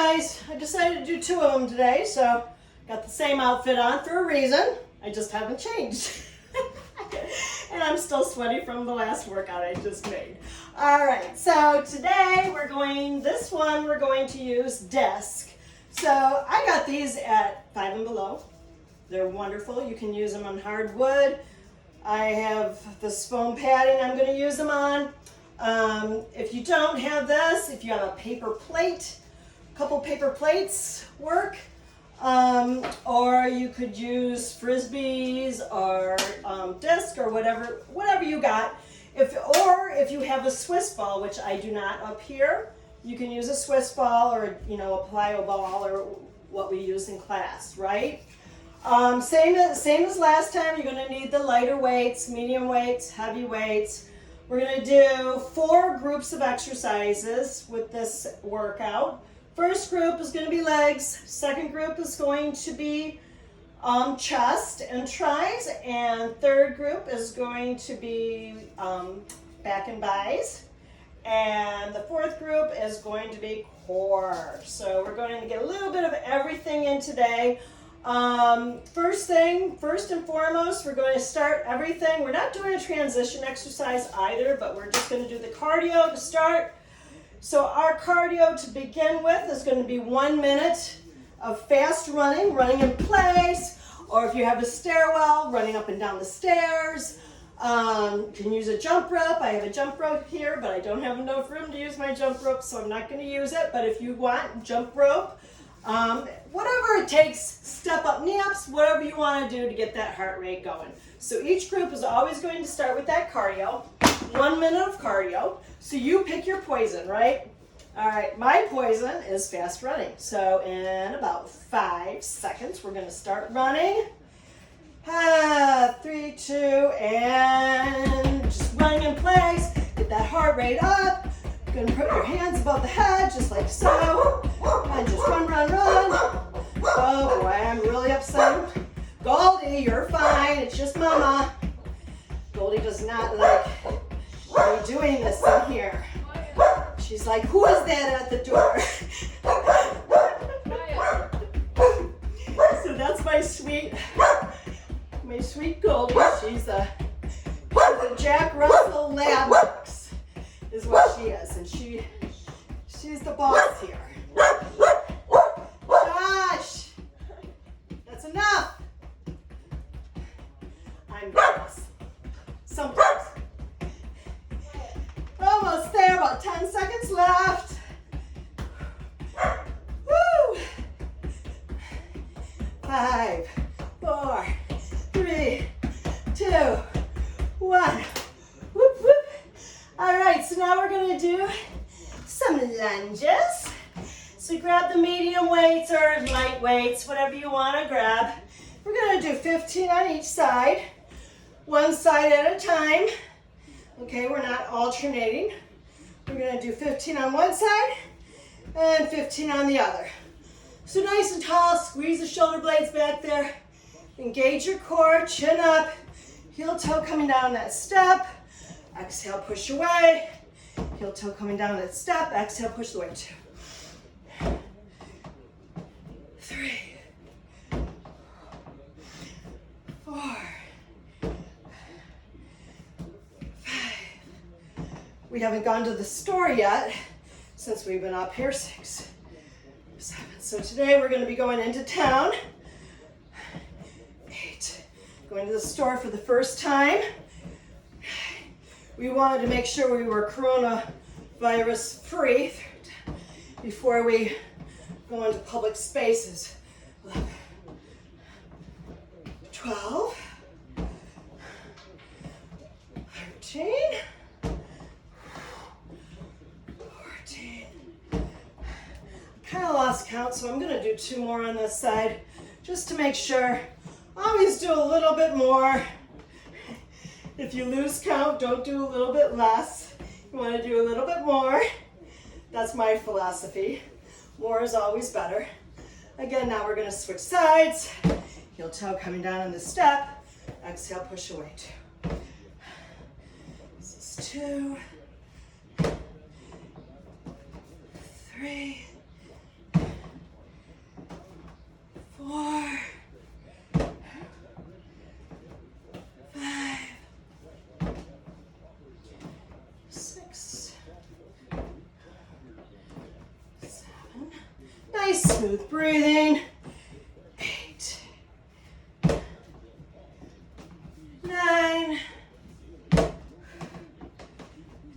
guys, I decided to do 2 of them today, so got the same outfit on for a reason. I just haven't changed. And I'm still sweaty from the last workout I just made. All right, so today we're going to use desk. So I got these at Five and Below. They're wonderful. You can use them on hardwood. I have this foam padding I'm going to use them on. If you don't have this, if you have a paper plate, a couple paper plates work. Or you could use frisbees or disc or whatever you got. If you have a Swiss ball, which I do not up here, you can use a Swiss ball or a plyo ball or what we use in class, right? Same as last time. You're going to need the lighter weights, medium weights, heavy weights. We're going to do 4 groups of exercises with this workout. First group is going to be legs. Second group is going to be chest and tris. And third group is going to be back and bis. And the fourth group is going to be core. So we're going to get a little bit of everything in today. First and foremost, we're going to start everything. We're not doing a transition exercise either, but we're just going to do the cardio to start. So our cardio to begin with is going to be 1 minute of fast running in place, or if you have a stairwell, running up and down the stairs. You can use a jump rope. I have a jump rope here, but I don't have enough room to use my jump rope, so I'm not going to use it. But if you want, jump rope. Whatever it takes, step up knee-ups, whatever you want to do to get that heart rate going. So each group is always going to start with that cardio, 1 minute of cardio. So you pick your poison, right? All right, my poison is fast running. So in about 5 seconds, we're going to start running. 3, 2, and just running in place. Get that heart rate up. You're going to put your hands above the head, just like so. And just run. Oh boy, I'm really upset. Goldie, you're fine. It's just Mama. Goldie does not like me doing this in here. She's like, who is that at the door? So that's my sweet Goldie. She's a Jack Russell Lab mix is what she is. And she's the boss here. Josh, that's enough. I'm boss. Sometimes. Almost there, about 10 seconds left. Woo! 5, 4, 3, 2, 1. Whoop, whoop. All right, so now we're going to do some lunges. So grab the medium weights or light weights, whatever you want to grab. We're going to do 15 on each side, one side at a time. Okay, we're not alternating. We're going to do 15 on one side and 15 on the other. So nice and tall, squeeze the shoulder blades back there. Engage your core, chin up, heel toe coming down that step. Exhale, push away. Heel toe coming down that step. Exhale, push away. 2, 3, 4, 5. We haven't gone to the store yet since we've been up here. 6, 7. So today we're going to be going into town. 8. Going to the store for the first time. We wanted to make sure we were coronavirus free before we go into public spaces. 11, 12, 13, 14. Kind of lost count, so I'm going to do 2 more on this side just to make sure. Always do a little bit more. If you lose count, don't do a little bit less. You want to do a little bit more. That's my philosophy. More is always better. Again, now we're going to switch sides. Heel toe coming down on the step. Exhale, push away. 2. This is 2. 3. Smooth breathing. 8, 9,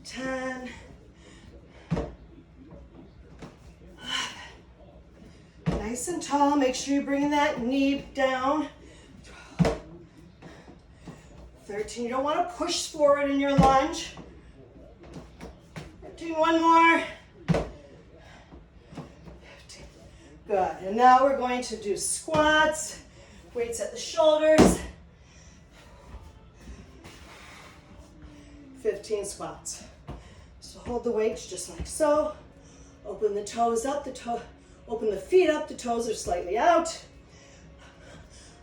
10, 11. Nice and tall. Make sure you're bringing that knee down. 12, 13. You don't want to push forward in your lunge. 14. One more. 15. Good. And now we're going to do squats. Weights at the shoulders. 15 squats. So hold the weights just like so. Open the toes up, open the feet up, the toes are slightly out.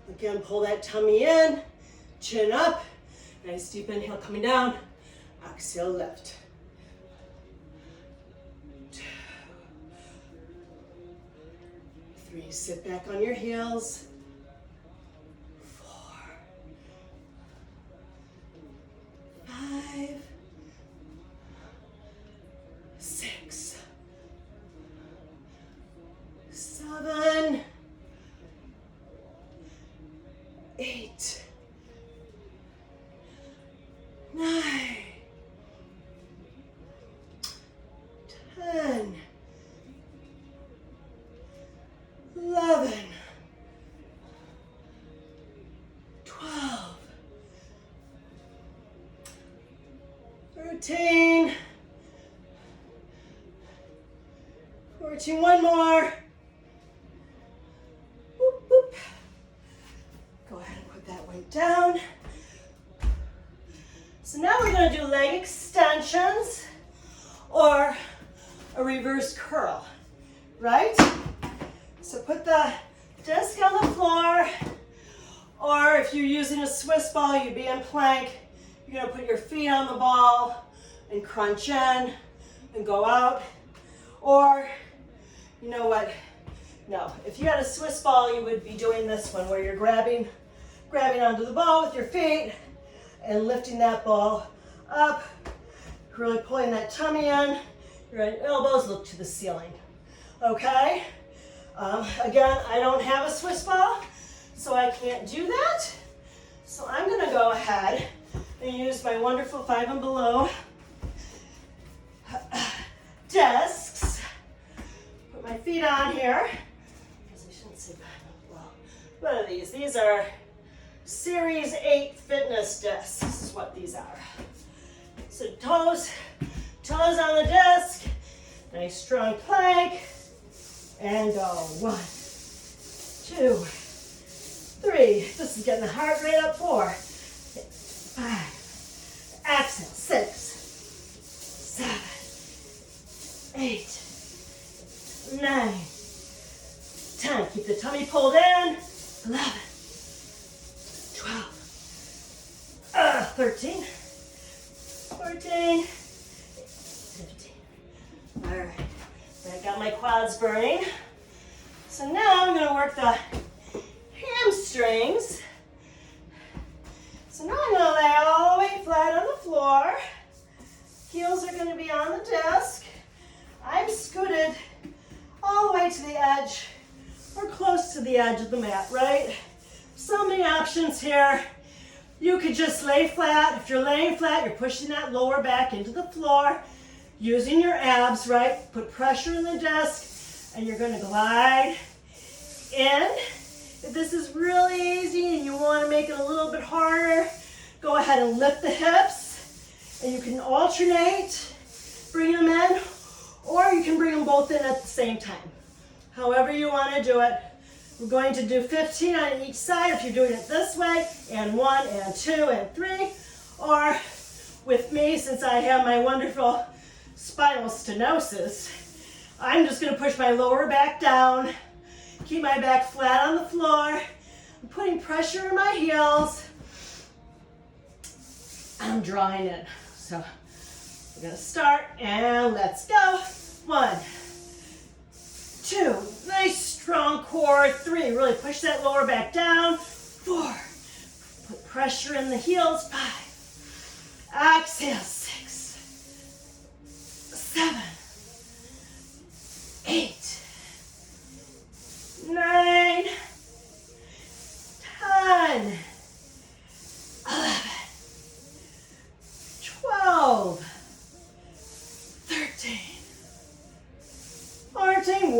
Again, pull that tummy in, chin up. Nice deep inhale coming down. Exhale, lift. 2, 3, sit back on your heels. 4, 5, 6, 7, 8, 9, 10, 11, 12, 13, 14, one more. Whoop, whoop. Go ahead and put that weight down. So now we're going to do leg extensions or a reverse curl, right? So put the disc on the floor, or if you're using a Swiss ball, you'd be in plank. You're going to put your feet on the ball and crunch in and go out. Or, you know what? No, if you had a Swiss ball, you would be doing this one where you're grabbing onto the ball with your feet and lifting that ball up, really pulling that tummy in. Your elbows look to the ceiling, okay? Again, I don't have a Swiss ball, so I can't do that. So I'm gonna go ahead and use my wonderful 5 and below discs. Put my feet on here, because I shouldn't say 5 and below. What are these? These are Series 8 fitness discs. This is what these are. So toes on the disc, nice strong plank, and go. 1, 2, 3. This is getting the heart rate up. 4, 5. Exhale. 6, 7, 8, 9, 10. Keep the tummy pulled in. 11, 12, 13, 14, 15. All right, I got my quads burning. So now I'm going to work the hamstrings. So now I'm going to lay all the way flat on the floor. Heels are going to be on the disc. I'm scooted all the way to the edge or close to the edge of the mat, right? So many options here. You could just lay flat. If you're laying flat, you're pushing that lower back into the floor, using your abs, right? Put pressure in the disc, and you're gonna glide in. If this is really easy and you wanna make it a little bit harder, go ahead and lift the hips, and you can alternate, bring them in, or you can bring them both in at the same time. However you wanna do it. We're going to do 15 on each side if you're doing it this way, and 1, and 2, and 3. Or with me, since I have my wonderful spinal stenosis, I'm just going to push my lower back down, keep my back flat on the floor. I'm putting pressure in my heels. I'm drawing in. So we're going to start, and let's go. 1, 2, nice strong core. 3, really push that lower back down. 4, put pressure in the heels. 5, exhale. 6, 7, 8,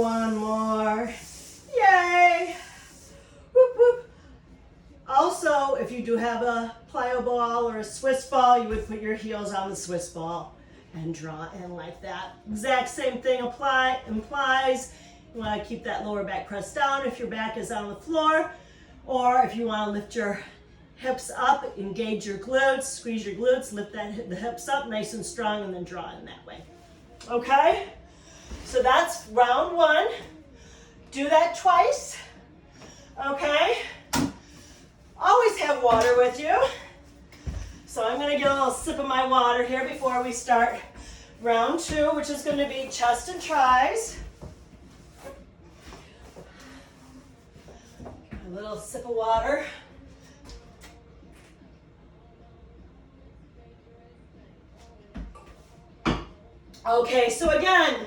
one more. Yay! Whoop, whoop. Also, if you do have a plyo ball or a Swiss ball, you would put your heels on the Swiss ball and draw in like that. Exact same thing implies you want to keep that lower back pressed down if your back is on the floor, or if you want to lift your hips up, engage your glutes, squeeze your glutes, lift the hips up nice and strong, and then draw in that way. Okay? So that's round one. Do that twice. Okay? Always have water with you. So I'm going to get a little sip of my water here before we start round two, which is going to be chest and tris. A little sip of water. Okay, so again,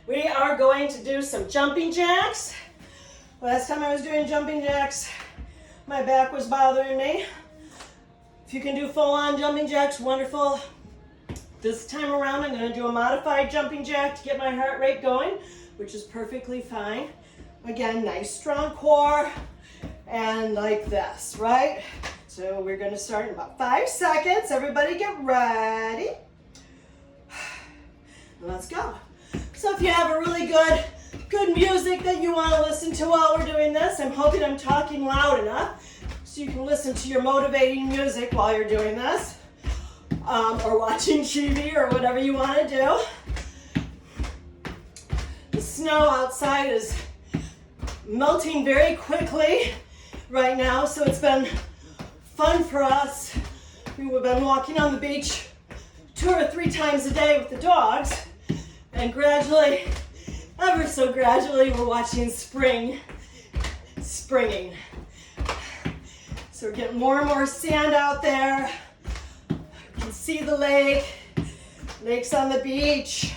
we are going to do some jumping jacks. Last time I was doing jumping jacks, my back was bothering me. If you can do full-on jumping jacks, wonderful. This time around, I'm going to do a modified jumping jack to get my heart rate going, which is perfectly fine. Again, nice strong core, and like this, right? So we're going to start in about 5 seconds. Everybody get ready. Let's go. So if you have a really good music that you want to listen to while we're doing this, I'm hoping I'm talking loud enough so you can listen to your motivating music while you're doing this, or watching TV or whatever you want to do. The snow outside is melting very quickly right now, so it's been fun for us. We've been walking on the beach 2 or 3 times a day with the dogs, and gradually, ever so gradually, we're watching springing. So we're getting more and more sand out there. You can see the lake's on the beach.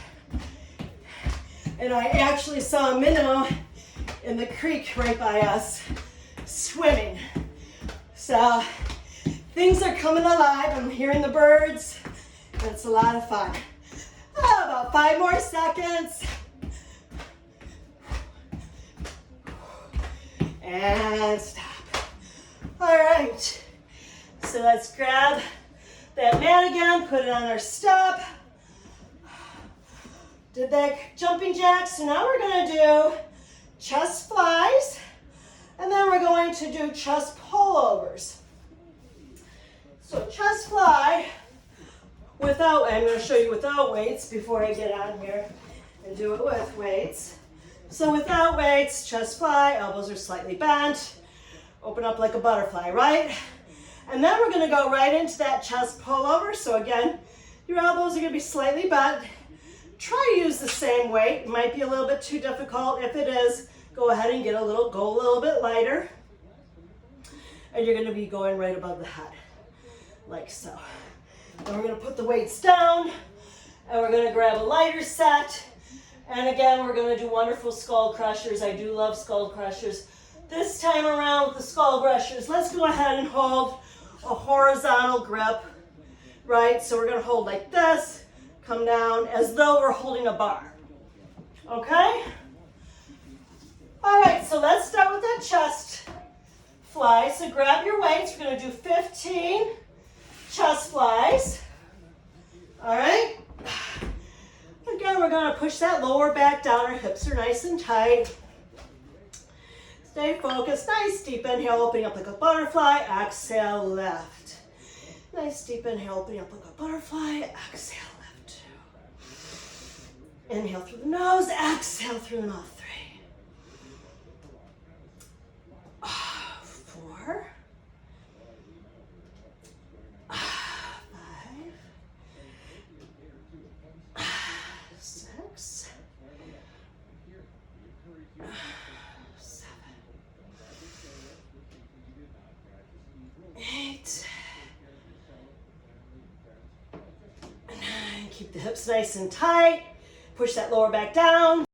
And I actually saw a minnow in the creek right by us swimming. So things are coming alive. I'm hearing the birds. And it's a lot of fun. About 5 more seconds. And stop. All right. So let's grab that mat again, put it on our step. Did that jumping jack. So now we're going to do chest flies, and then we're going to do chest pullovers. So chest fly without, I'm going to show you without weights before I get on here and do it with weights. So without weights, chest fly, elbows are slightly bent, open up like a butterfly, right? And then we're going to go right into that chest pullover. So again, your elbows are going to be slightly bent. Try to use the same weight. It might be a little bit too difficult. If it is, go ahead and go a little bit lighter. And you're going to be going right above the head, like so. Then we're going to put the weights down, and we're going to grab a lighter set. And again, we're going to do wonderful skull crushers. I do love skull crushers. This time around with the skull crushers, let's go ahead and hold a horizontal grip, right? So we're going to hold like this, come down as though we're holding a bar, okay? All right, so let's start with that chest fly. So grab your weights. We're going to do 15 chest flies. All right. Again, we're going to push that lower back down. Our hips are nice and tight. Stay focused. Nice deep inhale, opening up like a butterfly. Exhale, lift. Nice deep inhale, opening up like a butterfly. Exhale, lift. 2. Inhale through the nose. Exhale through the mouth. 3. 4. 5. 6. 7. 8. 9. Keep the hips nice and tight. Push that lower back down.